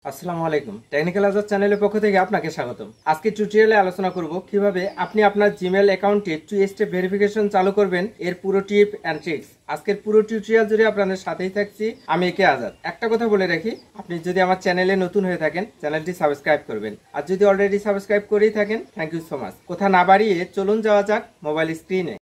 আসসালামু আলাইকুম। টেকনিক্যাল আজাদ চ্যানেলের পক্ষ থেকে আপনাকে স্বাগতম। আজকে টিউটোরিয়ালে আলোচনা করব কিভাবে আপনি আপনার জিমেল অ্যাকাউন্টে 2 স্টেপ ভেরিফিকেশন চালু করবেন, এর পুরো টিপ এন্ড ট্রিক্স। আজকের পুরো টিউটোরিয়াল জুড়ে আপনাদের সাথেই থাকছি আমি একে আজাদ। একটা কথা বলে রাখি, আপনি যদি আমার চ্যানেলে নতুন হয়ে থাকেন চ্যানেলটি সাবস্ক্রাইব করবেন, আর যদি অলরেডি সাবস্ক্রাইব করেই থাকেন থ্যাংক ইউ সো মাচ। কথা না বাড়িয়ে চলুন যাওয়া যাক মোবাইল স্ক্রিনে।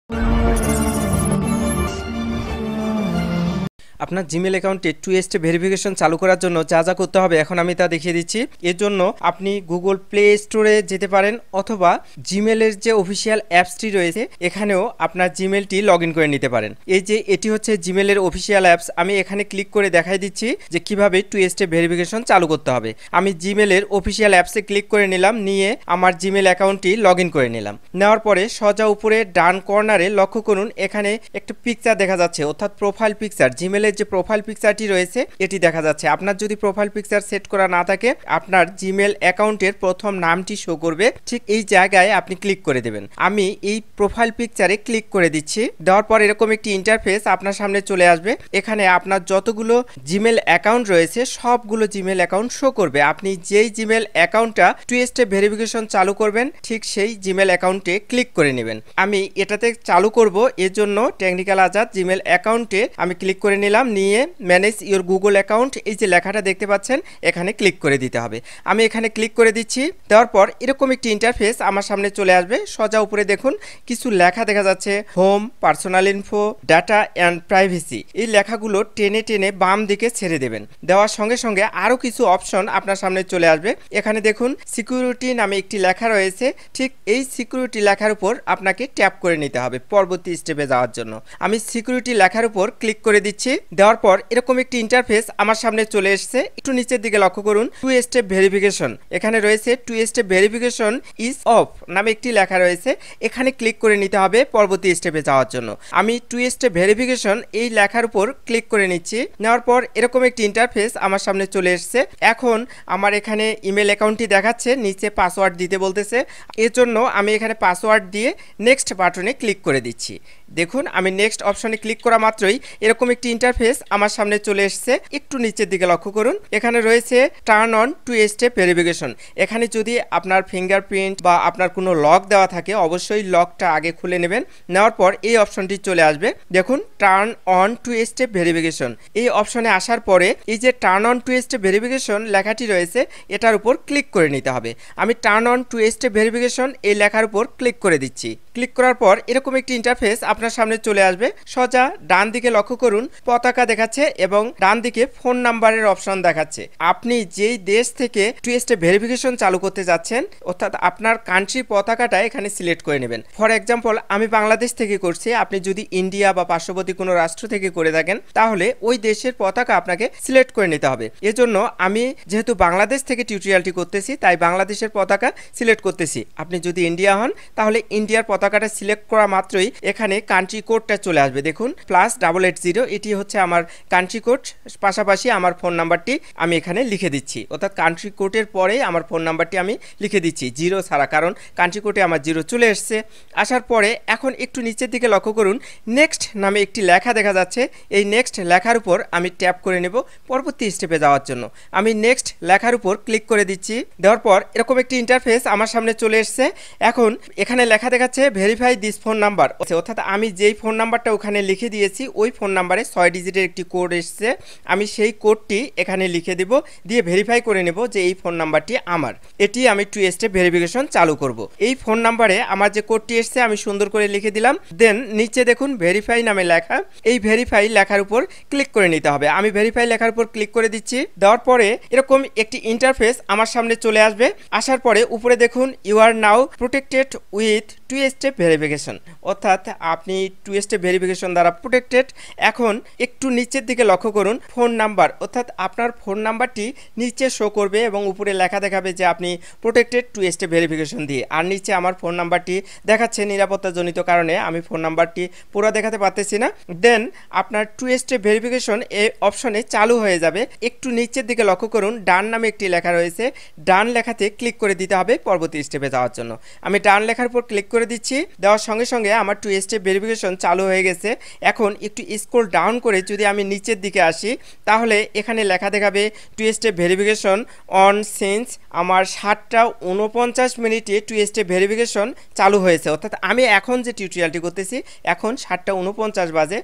আপনার জিমেল অ্যাকাউন্টে 2 স্টেপ ভেরিফিকেশন চালু করার জন্য যা যা করতে হবে এখন আমি তা দেখিয়ে দিচ্ছি। এর জন্য আপনি গুগল প্লে স্টোরে যেতে পারেন অথবা জিমেলের যে অফিসিয়াল অ্যাপসটি রয়েছে এখানেও আপনার জিমেলটি লগ ইন করে নিতে পারেন। এই যে এটি হচ্ছে জিমেলের অফিসিয়াল অ্যাপস, আমি এখানে ক্লিক করে দেখাই দিচ্ছি যে কিভাবে 2 স্টেপ ভেরিফিকেশন চালু করতে হবে। আমি জিমেলের অফিসিয়াল অ্যাপসে ক্লিক করে নিলাম, নিয়ে আমার জিমেল অ্যাকাউন্টটি লগ ইন করে নিলাম। নেওয়ার পরে সোজা উপরে ডান কর্নারে লক্ষ্য করুন, এখানে একটা পিকচার দেখা যাচ্ছে, অর্থাৎ প্রোফাইল পিকচার। জিমেলের যে প্রোফাইল পিকচারটি রয়েছে এটি দেখা যাচ্ছে। আপনার যদি প্রোফাইল পিকচার সেট করা না থাকে আপনার জিমেল অ্যাকাউন্টের প্রথম নামটি শো করবে, ঠিক এই জায়গায় আপনি ক্লিক করে দেবেন। আমি এই প্রোফাইল পিকচারে ক্লিক করে দিচ্ছি। দেওয়ার পর এরকম একটি ইন্টারফেস আপনার সামনে চলে আসবে। এখানে আপনার যতগুলো জিমেল অ্যাকাউন্ট রয়েছে সবগুলো জিমেল অ্যাকাউন্ট শো করবে। আপনি যেই জিমেল অ্যাকাউন্টটা 2 স্টেপ ভেরিফিকেশন চালু করবেন ঠিক সেই জিমেল অ্যাকাউন্টে ক্লিক করে নেবেন। আমি এটাতে চালু করব, এর জন্য টেকনিক্যাল আজাদ জিমেল অ্যাকাউন্টে আমি ক্লিক করে নিলাম, নিয়ে ম্যানেজ ইওর গুগল অ্যাকাউন্ট এই যে লেখাটা দেখতে পাচ্ছেন এখানে ক্লিক করে দিতে হবে। আমি এখানে ক্লিক করে দিচ্ছি। দেওয়ার পর এরকম একটি ইন্টারফেস আমার সামনে চলে আসবে। সোজা উপরে দেখুন কিছু লেখা দেখা যাচ্ছে, home, personal info, data and privacy. এই লেখাগুলো টেনে টেনে বাম দিকে ছেড়ে দেবেন। দেওয়ার সঙ্গে সঙ্গে আরও কিছু অপশন আপনার সামনে চলে আসবে। এখানে দেখুন সিকিউরিটি নামে একটি লেখা রয়েছে, ঠিক এই সিকিউরিটি লেখার উপর আপনাকে ট্যাপ করে নিতে হবে পরবর্তী স্টেপে যাওয়ার জন্য। আমি সিকিউরিটি লেখার উপর ক্লিক করে দিচ্ছি। দেওয়ার পর এরকম একটি ইন্টারফেস আমার সামনে চলে এসেছে। একটু নিচের দিকে লক্ষ্য করুন, 2 স্টেপ ভেরিফিকেশন। এখানে রয়েছে 2 স্টেপ ভেরিফিকেশন ইজ অফ নামে একটি লেখা রয়েছে, এখানে ক্লিক করে নিতে হবে পরবর্তী স্টেপে যাওয়ার জন্য। আমি 2 স্টেপ ভেরিফিকেশন এই লেখার উপর ক্লিক করে নিচ্ছি। নেওয়ার পর এরকম একটি ইন্টারফেস আমার সামনে চলে এসেছে। এখন আমার এখানে ইমেল অ্যাকাউন্টটি দেখাচ্ছে, নিচে পাসওয়ার্ড দিতে বলতেছে। এর জন্য আমি এখানে পাসওয়ার্ড দিয়ে নেক্সট বাটনে ক্লিক করে দিচ্ছি। দেখুন আমি নেক্সট অপশনে ক্লিক করা মাত্রই এরকম একটি ইন্টারফেস আমার সামনে চলে এসেছে। একটু নিচের দিকে লক্ষ্য করুন, এখানে রয়েছে টার্ন অন 2 স্টেপ ভেরিফিকেশন। এখানে যদি আপনার ফিঙ্গারপ্রিন্ট বা আপনার কোনো লক দেওয়া থাকে অবশ্যই লকটা আগে খুলে নেবেন। নেওয়ার পর এই অপশনটি চলে আসবে, দেখুন টার্ন অন 2 স্টেপ ভেরিফিকেশন। এই অপশনে আসার পরে এই যে টার্ন অন 2 স্টেপ ভেরিফিকেশন লেখাটি রয়েছে এটার উপর ক্লিক করে নিতে হবে। আমি টার্ন অন 2 স্টেপ ভেরিফিকেশন এই লেখার উপর ক্লিক করে দিচ্ছি। ক্লিক করার পর এরকম একটি ইন্টারফেস আপনার সামনে চলে আসবে। সোজা ডান দিকে লক্ষ্য করুন পতাকা দেখাচ্ছে এবং ডান দিকে ফোন নাম্বারের অপশন দেখাচ্ছে। আপনি যেই দেশ থেকে 2 স্টেপ ভেরিফিকেশন চালু করতে যাচ্ছেন অর্থাৎ আপনার কান্ট্রির পতাকাটা এখানে সিলেক্ট করে নেবেন। ফর এক্সাম্পল আমি বাংলাদেশ থেকে করছি, আপনি যদি ইন্ডিয়া বা পার্শ্ববর্তী কোনো রাষ্ট্র থেকে করে থাকেন তাহলে ওই দেশের পতাকা আপনাকে সিলেক্ট করে নিতে হবে। এজন্য আমি যেহেতু বাংলাদেশ থেকে টিউটোরিয়ালটি করতেছি তাই বাংলাদেশের পতাকা সিলেক্ট করতেছি। আপনি যদি ইন্ডিয়া হন তাহলে ইন্ডিয়ার পতাকাটা সিলেক্ট করা মাত্রই এখানে কান্ট্রি কোডটা চলে আসবে। দেখুন +880 এটি হচ্ছে আমার কান্ট্রি কোড, পাশাপাশি আমার ফোন নাম্বারটি আমি এখানে লিখে দিচ্ছি, অর্থাৎ কান্ট্রি কোডের পরে আমার ফোন নাম্বারটি আমি লিখে দিচ্ছি জিরো ছাড়া, কারণ কান্ট্রি কোডে আমার জিরো চলে এসছে। আসার পরে এখন একটু নিচের দিকে লক্ষ্য করুন, নেক্সট নামে একটি লেখা দেখা যাচ্ছে। এই নেক্সট লেখার উপর আমি ট্যাপ করে নেব পরবর্তী স্টেপে যাওয়ার জন্য। আমি নেক্সট লেখার উপর ক্লিক করে দিচ্ছি। দেওয়ার পর এরকম একটি ইন্টারফেস আমার সামনে চলে এসছে। এখন এখানে লেখা দেখাচ্ছে ভেরিফাই দিস ফোন নাম্বার, অর্থাৎ আমি যেই ফোন নাম্বারটা ওখানে লিখে দিয়েছি ওই ফোন নাম্বারে 6 ডিজিটের একটি কোড এসছে। আমি সেই কোডটি এখানে লিখে দেব, দিয়ে ভেরিফাই করে নেব যে এই ফোন নাম্বারটি আমার। এটি আমি 2 স্টেপ ভেরিফিকেশন চালু করব। এই ফোন নাম্বারে আমার যে কোডটি এসছে আমি সুন্দর করে লিখে দিলাম। দেন নিচে দেখুন ভেরিফাই নামে লেখা, এই ভেরিফাই লেখার উপর ক্লিক করে নিতে হবে। আমি ভেরিফাই লেখার উপর ক্লিক করে দিচ্ছি। দেওয়ার পরে এরকম একটি ইন্টারফেস আমার সামনে চলে আসবে। আসার পরে উপরে দেখুন you are now protected with 2 step verification, অর্থাৎ আপনি 2 স্টেপ ভেরিফিকেশন দ্বারা প্রোটেক্টেড। এখন একটু নিচের দিকে লক্ষ্য করুন ফোন নাম্বার, অর্থাৎ আপনার ফোন নাম্বারটি নিচে শো করবে এবং উপরে লেখা দেখাবে যে আপনি প্রোটেক্টেড 2 স্টেপ ভেরিফিকেশন দিয়ে। আর নিচে আমার ফোন নাম্বারটি দেখাচ্ছে নিরাপত্তাজনিত কারণে আমি ফোন নাম্বারটি পুরো দেখাতে পারতেছি না। দেন আপনার 2 স্টেপ ভেরিফিকেশন এই অপশনে চালু হয়ে যাবে। একটু নিচের দিকে লক্ষ্য করুন ডান নামে একটি লেখা রয়েছে, ডান লেখাতে ক্লিক করে দিতে হবে পরবর্তী স্টেপে যাওয়ার জন্য। আমি ডান লেখার উপর ক্লিক করে করে দিচ্ছি। দেওয়ার সঙ্গে সঙ্গে আমার 2 স্টেপ ভেরিফিকেশন চালু হয়ে গেছে। এখন একটু স্ক্রল ডাউন করে যদি আমি নিচের দিকে আসি, তাহলে এখানে লেখা দেখাবে 2 স্টেপ ভেরিফিকেশন অন সিন্স আমার 7টা 49 মিনিটে 2 স্টেপ ভেরিফিকেশন চালু হয়েছে। অর্থাৎ আমি এখন যে টিউটোরিয়ালটি করতেছি এখন 7টা 49 বাজে,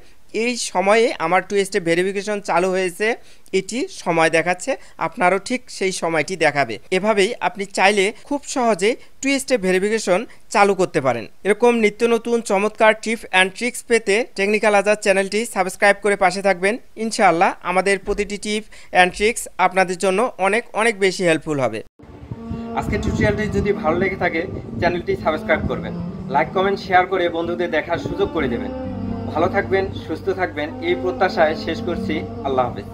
এই সময়ে আমার 2 স্টেপ ভেরিফিকেশন চালু হয়েছে এটি সময় দেখাচ্ছে। আপনারও ঠিক সেই সময়টি দেখাবে। এভাবেই আপনি চাইলে খুব সহজে 2 স্টেপ ভেরিফিকেশন চালু করতে পারেন। এরকম নিত্য নতুন চমৎকার টিপ অ্যান্ড ট্রিক্স পেতে টেকনিক্যাল আজাদ চ্যানেলটি সাবস্ক্রাইব করে পাশে থাকবেন। ইনশাআল্লাহ আমাদের প্রতিটি টিপ অ্যান্ড ট্রিক্স আপনাদের জন্য অনেক অনেক বেশি হেল্পফুল হবে। আজকের টিউটোরিয়ালটি যদি ভালো লেগে থাকে চ্যানেলটি সাবস্ক্রাইব করবেন, লাইক কমেন্ট শেয়ার করে বন্ধুদের দেখার সুযোগ করে দেবেন। ভালো থাকবেন, সুস্থ থাকবেন এই প্রত্যাশায় শেষ করছি। আল্লাহ হাফেজ।